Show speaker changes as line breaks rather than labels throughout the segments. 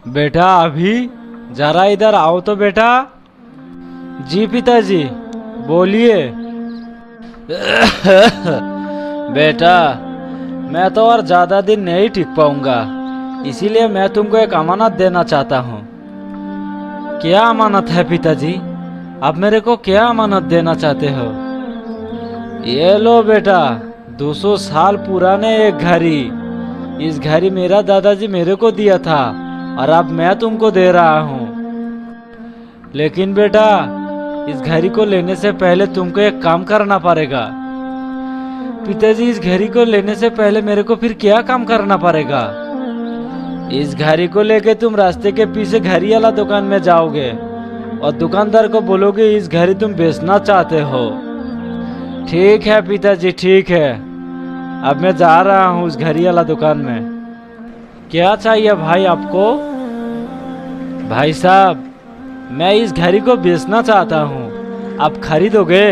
बेटा अभी जरा इधर आओ तो बेटा। जी पिताजी बोलिए। बेटा मैं तो और ज्यादा दिन नहीं टिक पाऊंगा, इसीलिए मैं तुमको एक अमानत देना चाहता हूँ। क्या अमानत है पिताजी? आप मेरे को क्या अमानत देना चाहते हो? ये लो बेटा, 200 साल पुराने एक घड़ी। इस घड़ी मेरा दादाजी मेरे को दिया था और अब मैं तुमको दे रहा हूँ। लेकिन बेटा इस घड़ी को लेने से पहले तुमको एक काम करना पड़ेगा। पिताजी इस घड़ी को लेने से पहले मेरे को फिर क्या काम करना पड़ेगा? इस घड़ी को लेके तुम रास्ते के पीछे घड़ी वाला दुकान में जाओगे और दुकानदार को बोलोगे इस घड़ी तुम बेचना चाहते हो। ठीक है पिताजी ठीक है, अब मैं जा रहा हूँ उस घड़ी वाला दुकान में। क्या चाहिए भाई आपको? भाई साहब मैं इस घड़ी को बेचना चाहता हूँ, आप खरीदोगे?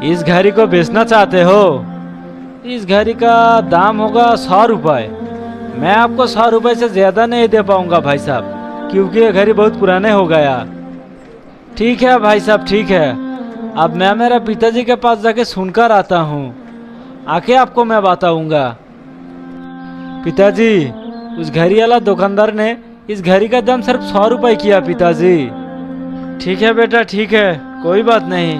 इस घड़ी को बेचना चाहते हो? इस घड़ी का दाम होगा 100 रुपये। मैं आपको 100 रुपये से ज़्यादा नहीं दे पाऊंगा भाई साहब, क्योंकि ये घड़ी बहुत पुराने हो गया। ठीक है भाई साहब ठीक है, अब मैं मेरे पिताजी के पास जाके सुनकर आता हूँ, आके आपको मैं बताऊंगा। पिताजी उस घड़ी वाला दुकानदार ने इस घड़ी का दाम सिर्फ 100 रुपये किया पिताजी। ठीक है बेटा ठीक है, कोई बात नहीं।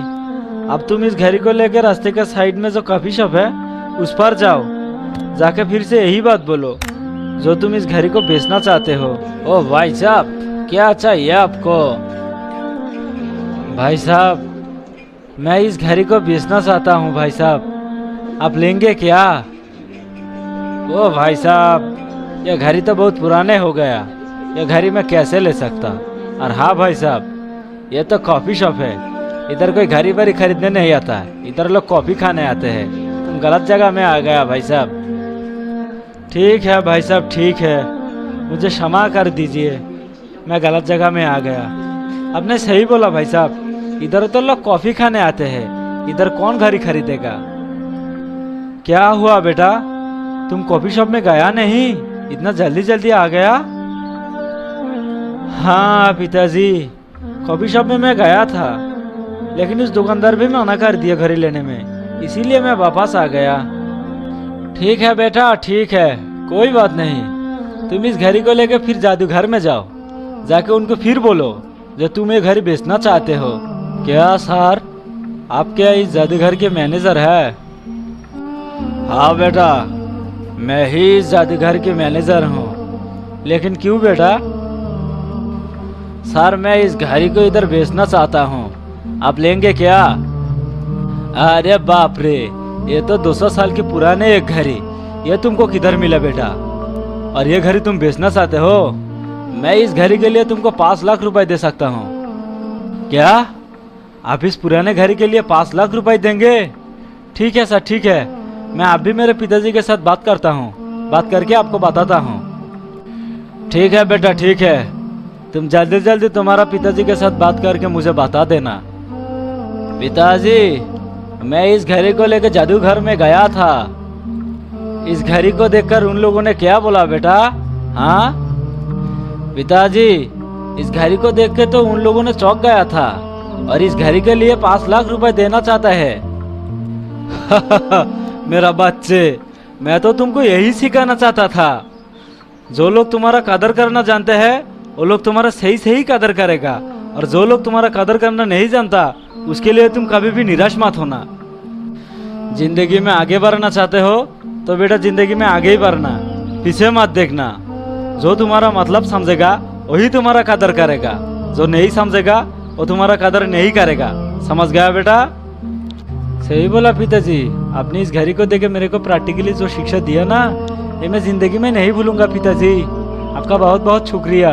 अब तुम इस घड़ी को लेकर रास्ते के साइड में जो कॉफी शॉप है उस पर जाओ, जाके फिर से यही बात बोलो जो तुम इस घड़ी को बेचना चाहते हो। ओ भाई साहब क्या चाहिए आपको? भाई साहब मैं इस घड़ी को बेचना चाहता हूँ भाई साहब, आप लेंगे क्या? ओ भाई साहब ये घड़ी तो बहुत पुराने हो गया, ये घड़ी मैं कैसे ले सकता? और हाँ भाई साहब ये तो कॉफ़ी शॉप है, इधर कोई घड़ी बड़ी खरीदने नहीं आता है, इधर लोग कॉफ़ी खाने आते हैं। तुम गलत जगह में आ गया भाई साहब। ठीक है भाई साहब ठीक है, मुझे क्षमा कर दीजिए, मैं गलत जगह में आ गया। आपने सही बोला भाई साहब, इधर तो लोग कॉफ़ी खाने आते हैं, इधर कौन घड़ी खरीदेगा? क्या हुआ बेटा, तुम कॉफ़ी शॉप में गया नहीं? इतना जल्दी जल्दी आ गया? हाँ पिताजी कॉफ़ी शॉप में मैं गया था, लेकिन उस दुकानदार भी मना कर दिया घड़ी लेने में, इसीलिए मैं वापस आ गया। ठीक है बेटा ठीक है, कोई बात नहीं। तुम इस घड़ी को लेकर फिर जादूघर में जाओ, जाके उनको फिर बोलो जो तुम ये घड़ी बेचना चाहते हो। क्या सर आप क्या इस जादूघर के मैनेजर है? हाँ बेटा मैं ही इस जादूघर के मैनेजर हूँ। लेकिन क्यों बेटा? सर मैं इस घड़ी को इधर बेचना चाहता हूँ, आप लेंगे क्या? अरे बाप रे, ये तो 200 साल की पुराने एक घड़ी, ये तुमको किधर मिला बेटा? और ये घड़ी तुम बेचना चाहते हो? मैं इस घड़ी के लिए तुमको 5 लाख रुपए दे सकता हूँ। क्या आप इस पुराने घड़ी के लिए 5 लाख रुपए देंगे? ठीक है सर ठीक है, मैं अभी मेरे पिताजी के साथ बात करता हूँ, बात करके आपको बताता हूँ। ठीक है बेटा ठीक है, तुम जल्दी जल्दी तुम्हारा पिताजी के साथ बात करके मुझे बता देना। पिताजी मैं इस घड़ी को लेकर जादूघर में गया था, इस घड़ी को देखकर उन लोगों ने क्या बोला बेटा? हाँ पिताजी इस घड़ी को देख के तो उन लोगों ने चौंक गया था और इस घड़ी के लिए 5 लाख रुपए देना चाहता है। मेरा बच्चे मैं तो तुमको यही सिखाना चाहता था, जो लोग तुम्हारा कदर करना जानते हैं वो लोग तुम्हारा सही सही कदर करेगा, और जो लोग तुम्हारा कदर करना नहीं जानता उसके लिए तुम कभी भी निराश मत होना। जिंदगी में आगे बढ़ना चाहते हो तो बेटा जिंदगी में आगे ही बढ़ना, पीछे मत देखना। जो तुम्हारा मतलब समझेगा वही तुम्हारा कदर करेगा, जो नहीं समझेगा वो तुम्हारा कदर नहीं करेगा। समझ गया बेटा? सही बोला पिताजी, आपने इस घड़ी को देके मेरे को प्रैक्टिकली जो शिक्षा दिया ना, ये मैं जिंदगी में नहीं भूलूंगा पिताजी। आपका बहुत बहुत शुक्रिया।